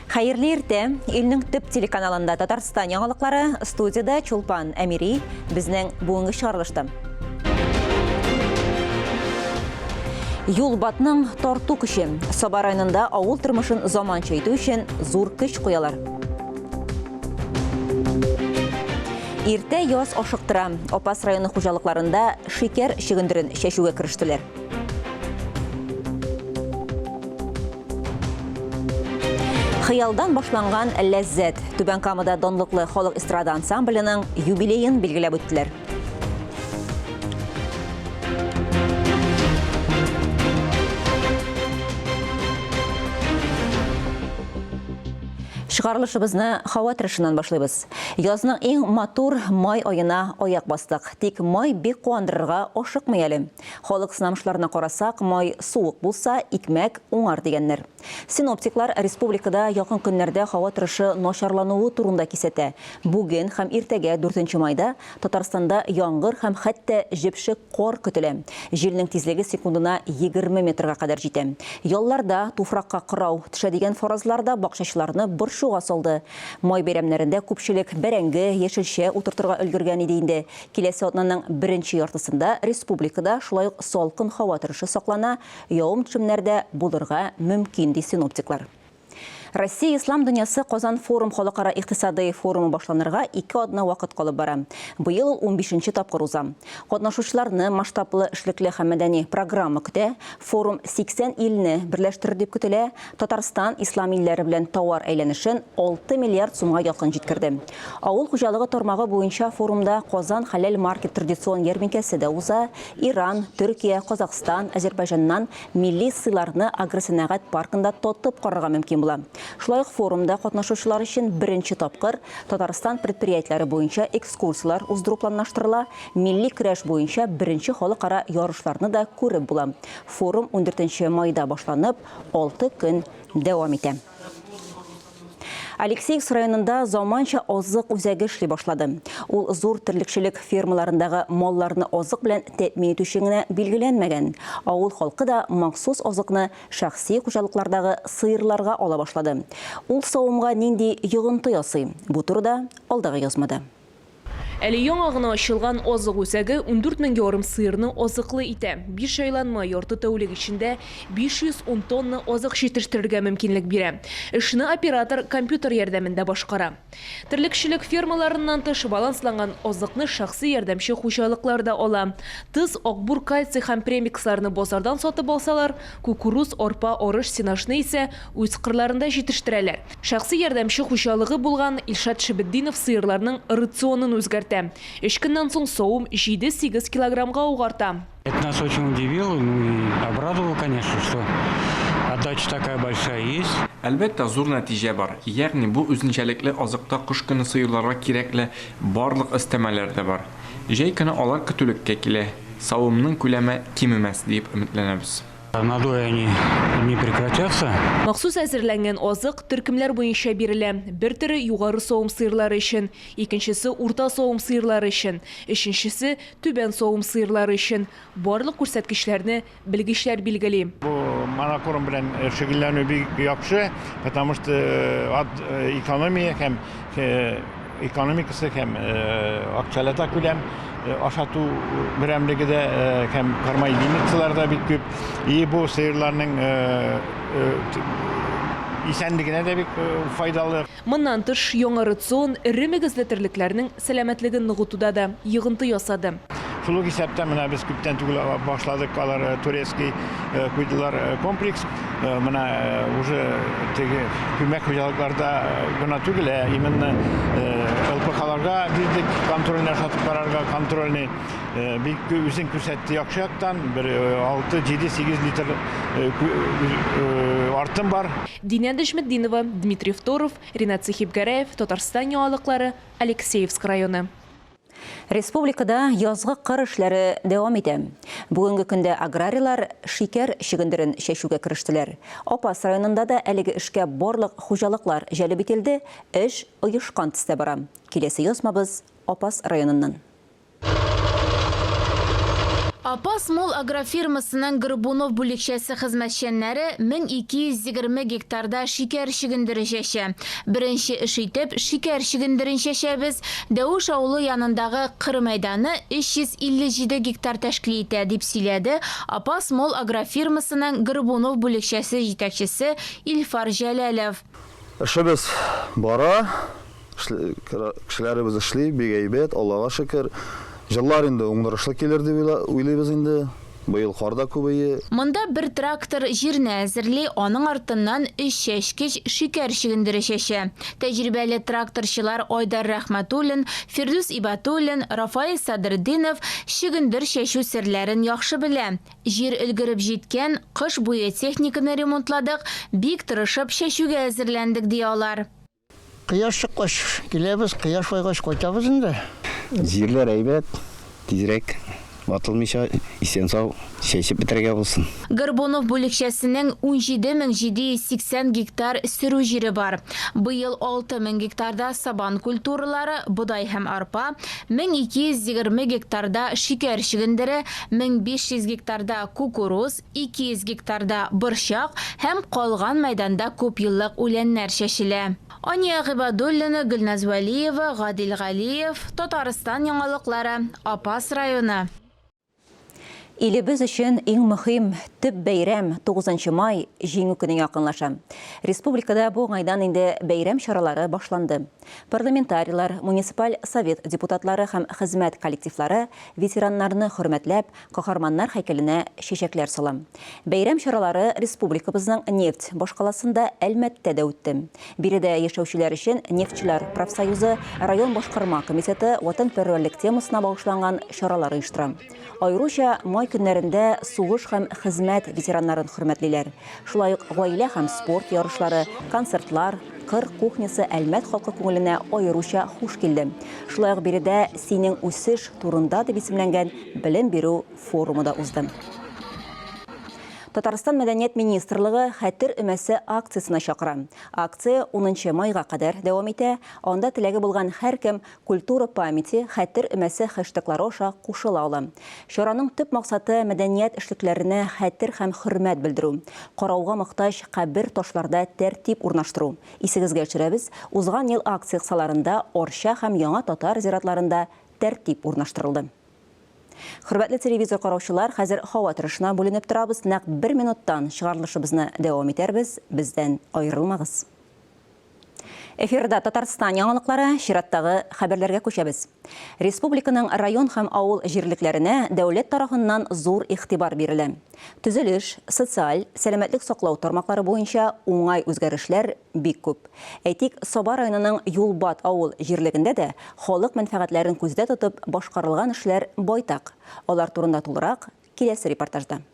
Хайырлы ирте, илнең төп телеканалында Татарстан яңалыклары, студияда Чулпан Әмири, безнең бүгенге чыгарылышты. Юлбатның тарту көче, Саба районында авыл тормышын заманча итү өчен зур көч куялар. Иртә яз ашыктыра, Опас районы хуҗалыкларында шикәр чигендерен чәчүгә кирештеләр. Хыялдан башланган ләззәт Түбән Камада данлыклы халык эстрада ансамбленең юбилейын билгеләп үттеләр. Чыгарылышыбызны һава тырышынан башлыйбыз. Язның иң матур май айына аяк бастык. Тик май бик куандырырга ашыкмый әле. Халык сынамышларына карасак, май суык булса, икмәк уңар дигәннәр. Синоптиклар республикада якын көннәрдә һава торышы начарлануы турында кисәтә. Бүген һәм иртәгә 4 майда Татарстанда яңгыр һәм хәтта җепшек кар көтелә. Җилнең тизлеге секундына 20 метрга кадәр җитә. Ялларда туфракка кырау төшә дигән фаразларда бакчачыларны борчуга салды. Май бәйрәмнәрендә күпчелек бәрәңге, яшелчә утыртырга өлгергән иде инде. Киләсе атнаның беренче яртысында республикада шулай ук салкын һава торышы саклана, явым-төшемнәрдә булырга мөмкин ди синоптиклар. Россия Ислам дөньясы Казан форум халыкара икътисади форумы башланырга 2 атна вакыт калып бара. Быел 15-нче тапкыр уза. Катнашучыларны масштаблы эшлекле һәм мәдәни программа көтә. Форум 80 илне берләштерер дип көтелә. Татарстан ислам илләре белән товар әйләнешен 6 миллиард сумга якын җиткерде. Авыл хуҗалыгы тармагы буенча форумда Казан хәләл маркет традицион ярминкәсе дә уза. Иран, Төркия, Казакстан, Азербайҗаннан милли сыйларны агросәнәгать паркында тотып карарга мөмкин була. Шулай ук форумда катнашучылар өчен беренче тапкыр Татарстан предприятиеләре буенча экскурсиялар уздыру планлаштырыла, милли көрәш буенча беренче халыкара ярышларны да күреп була. Форум 14 майда башланып, 6 көн дәвам итә. Алексеевск районында заманча азык үзәге эшли башлады. Ул зур терлекчелек фермаларындагы малларны азык белән тәэмин итүче генә билгеләнмәгән. Авыл халкы да махсус азыкны шәхси хуҗалыклардагы сыерларга ала башлады. Ул савымга нинди йогынты ясый? Бу турыда алдагы язмада. Әле яңа гына ачылган азык үзәге 14 мең ярым сыерны азыклы итә. 5 айланма ярты тәүлек içinde 510 тонна азык җитештерергә мөмкинлек бирә. Эшне оператор компьютер ярдәмендә башкара. Терлекчелек фермаларыннан тыш балансланган азыкны шәхси ярдәмче хуҗалыкларда ала. Тыз, акбур, кальций һәм премиксларны базардан сатып алсалар, кукуруз, арпа, арыш, сенашны исә үз кырларында җитештерәләр. Шәхси ярдәмче хуҗалыгы булган Илшат Шебетдинов сыерларның рационын үзгәртә. Эш көннән соң савым 7-8 килограммга угарта. Это нас очень удивило, и обрадовало, конечно, что отдача такая большая есть. Әлбәттә зур нәтиҗә бар. Ягъни бу үзенчәлекле азыкта кыш көне сыерларга кирәкле барлык өстәмәләр дә бар. Җәй көне алар көтүлеккә килә. Савымның күләме кимемәс дип өметләнәбез. Надои они не прекратятся. Махсус әзерләнгән азык төркемләр буенча бирелә. Бер төре югары савым сыерлары өчен, икенчесе урта савым сыерлары өчен, өченчесе түбән савым сыерлары өчен. Барлык күрсәткечләрне белгечләр билгели. Бу монокорм белән шөгыльләнү бик яхшы, потому что экономия һәм экономикасы һәм акчалата күләм ашату берәмлеге дә һәм кармай лимитларда бик күп. И бу сыерларның исәнлегенә дә бик файдалы. Моннан тыш яңа рацион ире мөгезле терлекләрнең сәламәтлеген ныгытуда да йогынты ясады. Шул исәптә менә без күптән түгел башладык алар турецкий куйдылар комплекс. Менә уже теге күмәк хуҗалыкларда гына түгел, именно ЛПХларга бирдек контрольне ашатып карарга, контрольне бик үзен күрсәтте яхшы яктан, бер 6-7-8 литр артым бар. Динә Дәшмәтдинова, Дмитрий Второв, Ринат Сихибгәрәев, Татарстан яңалыклары, Алексеевск районы. Республикада язгы кыр эшләре дәвам итә. Бүгенге көндә аграрийлар шикәр чигендерен чәчүгә кирештеләр. Опас районында да әлеге эшкә барлык хуҗалыклар җәлеп ителде, эш оешкан төстә бара. Киләсе язмабыз Опас районыннан. Апас мол агрофирмасының Горбунов бүлекшесі хезмәтчәннәре 1220 гектарда шикәр шигендере чәчә. Беренче эш итеп шикәр шигендерен чәчәбез. Дәүш авылы янындагы кыр мәйданы 357 гектар тәшкил итә, дип сөйләде Апас мол агрофирмасының Горбунов бүлекчәсе җитәкчесе Илфар Җәләлов. Эшебез бара, кешеләребез эшли, бик әйбәт, Аллага шөкер. Җыллар инде уңдырышлы килер дип уйлыйбыз инде. Быел кар да күбәйе. Монда бер трактор җирне әзерли, аның артыннан 3 чәчкеч шикәр шигендере чәчә. Тәҗрибәле тракторчылар Айдар Рәхмәтуллин, Фирдус Ибатуллин, Рафаил Садырдинов шигендер чәчү серләрен яхшы белә. Җир өлгереп җиткән, кыш буе техниканы ремонтладык, бик тырышып чәчүгә әзерләндек ди алар. Кыяш чыккач, киләбез, кыяш байгач кайтабыз инде. Җирләр әйбәт, тизрәк ватылмыйча исән сау чәчеп бетерергә булсын. Горбунов бүлекчәсенең 17780 гектар сөрү җире бар. Быел 6000 гектарда сабан культуралары, бодай һәм арпа, 1220 гектарда шикәр шигендере, 1500 гектарда кукуруз, 200 гектарда борчак һәм калган мәйданда күп еллык үләннәр чәчелә. Ания Гыйбадуллина, Гөлназ Вәлиева, Гадил Галиев, Татарстан яңалыклары, Апас районы. Илебез өчен иң мөһим төп бәйрәм 9 май җиңү көне якынлаша. Республикада бу уңайдан инде бәйрәм чаралары башланды. Парламентарийлар, муниципаль совет депутатлары һәм хезмәт коллективлары ветераннарны хөрмәтләп, каһарманнар һәйкәленә чәчәкләр сала. Бәйрәм чаралары республикабызның нефть башкаласында Әлмәттә дә үтте. Биредә яшәүчеләр өчен нефтчеләр профсоюзы, район башкарма комитеты ватанпәрвәрлек темасына багышланган чаралар оештыра. Айруча май көннәрендә сугыш һәм хезмәт ветераннарын хөрмәтлиләр. Шулай ук гаилә һәм спорт ярышлары, концертлар, кыр кухнясы Әлмәт халкы күңеленә айруча хуш килде. Шулай ук биредә синең үсеш турында дип исемләнгән белем бирү форумы да узды. Татарстан мәдәният министрлыгы хәтер өмәсе акциясына чакыра. Акция 10 майга кадәр дәвам итә. Анда теләге булган һәркем культура памяти хәтер өмәсе хэштеглары аша кушыла ала. Чараның төп максаты мәдәният эшлекләренә хәтер һәм хөрмәт белдерү. Карауга мохтаҗ кабер ташларда тәртип урнаштыру. Исегезгә төшерәбез, узган ел акция кысаларында Орча һәм Яңа Татар зиратларында тәртип урнаштырылды. Хөрмәтле телевизор караучылар, хәзер һава торышына бүленеп торабыз. Нәкъ 1 минуттан чыгарылышыбызны дәвам итәрбез. Бездән аерылмагыз. Эфирда Татарстан яңалыклары, чираттагы хәбәрләргә күчәбез. Республиканың район һәм авыл җирлекләренә дәүләт тарафыннан зур игътибар бирелә. Төзелеш, социаль, сәламәтлек саклау тармаклары буенча уңай үзгәрешләр бик күп. Әйтик, Саба районының Юлбат авыл җирлегендә дә халык мәнфәгатьләрен күздә тотып башкарылган эшләр байтак. Алар турында тулырак киләсе репортажда.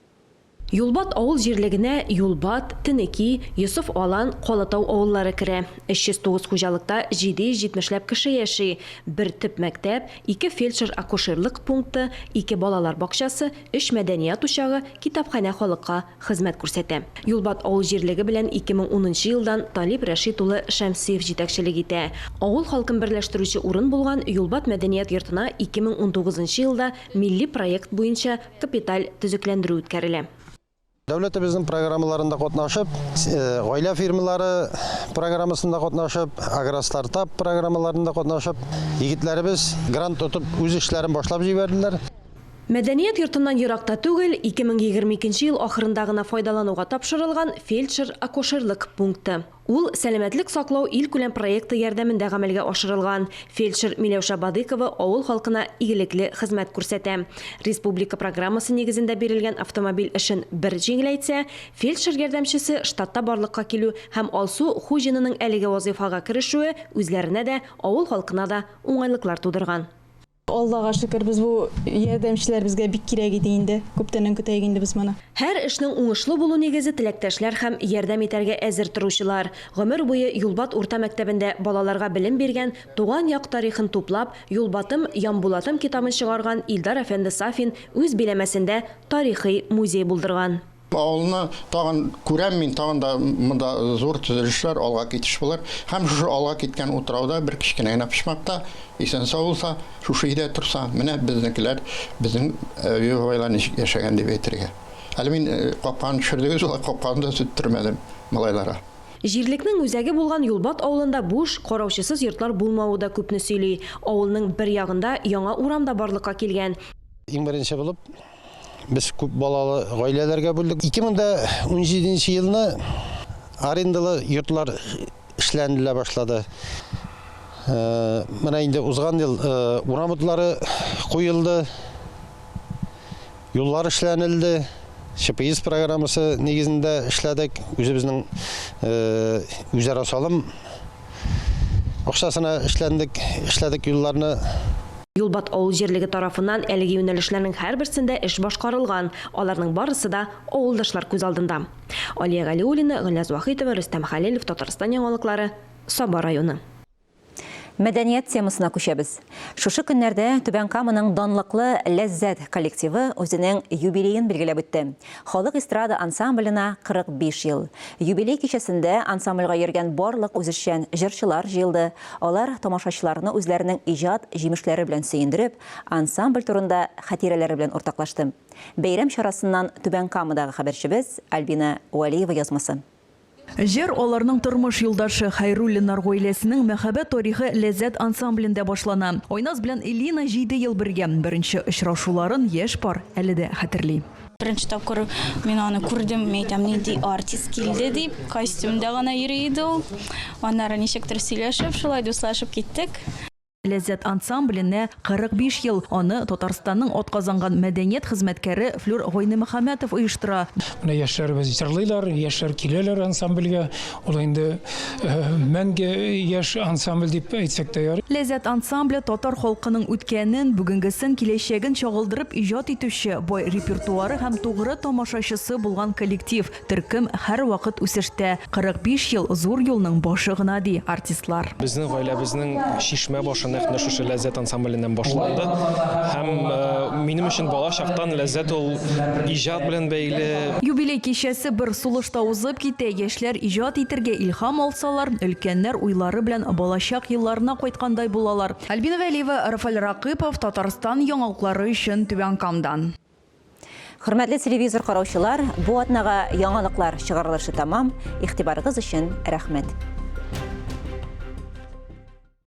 Юлбат авыл җирлегенә Юлбат, Тенеки, Йосыф Алан, Калатау авыллары керә. 309 хуҗалыкта 770 кеше яши. Бер төп мәктәп, 2 фельдшер-акушерлык пункты, 2 балалар бакчасы, 3 мәдәният учагы, китапханә халыкка хезмәт күрсәтә. Юлбат авыл җирлеге белән 2010 елдан Талип Рәшит улы Шәмсиев җитәкчелек итә. Авыл халкын берләштерүче урын булган Юлбат мәдәният йортына 2019 елда милли проект буенча капиталь төзекләндерү үткәрелә. Дәүләтебезнең программаларында катнашып, гаилә фирмалары программасында катнашып, агростартап программаларында катнашып, егетләребез грант тотып үз эшләрен башлап җибәрделәр. Мәдәният йортыннан еракта түгел, 2022 ел ахырында гына файдалануга тапшырылган фельдшер-акушерлык пункты. Ул сәламәтлек саклау ил күләм проекты ярдәмендә гамәлгә ашырылган. Фельдшер Миләүшә Бадыкова авыл халкына игелекле хезмәт күрсәтә. Республика программасы нигезендә бирелгән автомобиль эшен бер җиңеләйтсә, фельдшер ярдәмчесе штатта барлыкка килү һәм Алсу хуҗинының әлеге вазифага керешүе үзләренә дә, авыл халкына да уңайлыклар тудырган. Аллага шөкер, без бу ярдәмчеләр безгә бик кирәк иде инде. Күптәннән көтәйек инде без моны. Һәр эшнең уңышлы булу нигезе теләктәшләр һәм ярдәм итәргә әзер торучылар. Гомер буе Юлбат урта мәктәбендә балаларга белем биргән, туган як тарихын туплап, Юлбатым, Ямбулатым китабын чыгарган Илдар әфәнде Сафин үз биләмәсендә тарихи музей булдырган. Авылны тагын күрәм мин, тагын да монда зур төзелешләр алга китеш булыр. Һәм шушы алга киткән утрауда бер кичкенә генә пишмакта исән сау булса, шушы өйдә турса, менә безнекеләр безнең ювайлар ничек яшәгән дип әйтергә. Әле мин капканы төшердегез, ул капканы да сүттермәдем малайларга. Җирлекнең үзәге булган Юлбат авылында буш, караучысыз йортлар булмавы да күпне сөйли. Авылның бер ягында яңа урамда барлыкка килгән. Иң беренче булып без күп балалы гаиләләргә бүлдек. 2017 елны арендалы йортлар эшләнделә башлады. Менә инде узган ел урамлары куелды, юллар эшләнелде. ШПИС программасы нигезендә эшләдек. Үзебезнең үзара салым акчасына эшләдек юлларны. Юлбат авыл җирлеге тарафыннан әлеге юнәлешләрнең һәрберсендә эш башкарылган. Аларның барысы да авылдашлар күз алдында. Алия Галиуллина, Гөлназ Вахитова, Рөстәм Хәлилов, Татарстан яңалыклары, Саба районы. Мәдәният темасына күчәбез. Шушы көннәрдә Түбән Каманың данлыклы Ләззәт коллективы үзенең юбилейын билгеләп үтте. Халык эстрада ансамблена 45 ел. Юбилей кичәсендә ансамбльгә йөргән барлык үзешчән җырчылар җыелды. Алар тамашачыларны үзләренең иҗат җимешләре белән сөендереп, ансамбль турында хатирәләре белән уртаклашты. Бәйрәм чарасыннан Түбән Камадагы хәбәрчебез Альбина Валиева язмасы. Жер аларның тормыш юлдашы Хайруллинар гаиләсенең мәхәббәт тарихы Ләззәт ансамблендә башлана. Ойназ белән Элина 7 ел бергә. Беренче очрашуларын яшь пар әле дә хәтерли. Беренче тапкыр мин аны күрдем, әйтәм, нинди артист килде дип, костюмда гына йөри иде ул. Аннары ничектер сөйләшеп, шулай дуслашып киттек. Ләззәт ансамбленә 45 ел. Аны Татарстанның атказанган мәдәният хезмәткәре Флюр Гайнымөхәмәтов оештыра. Менә яшьләребез җырлыйлар, яшьләр киләләр ансамбльгә. Ул инде мәңге яшь ансамбль дип әйтсәк тә ярый. Ләззәт ансамбле татар халкының үткәнен, бүгенгесен, киләчәген чагылдырып иҗат итүче, бай репертуары һәм тугры тамашачысы булган коллектив. Төркем һәр вакыт үсештә. 45 ел зур юлның башы гына ди артистлар. Безнең гаиләбезнең шишмә башы нәкъ шушы Ләззәт ансамбленнән башланды. Һәм минем өчен бала чактан Ләззәт ул иҗат белән бәйле. Юбилей кичәсе бер сулышта узып китә. Яшьләр иҗат итәргә илһам алсалар, өлкәннәр уйлары белән балачак елларына кайткандай булалар. Альбина Вәлиева, Рафаль Ракыпов, Татарстан яңалыклары өчен Түбән Камадан. Хөрмәтле телевизор караучылар, бу атнага яңалыклар чыгарылышы тамам. Игътибарыгыз өчен рәхмәт.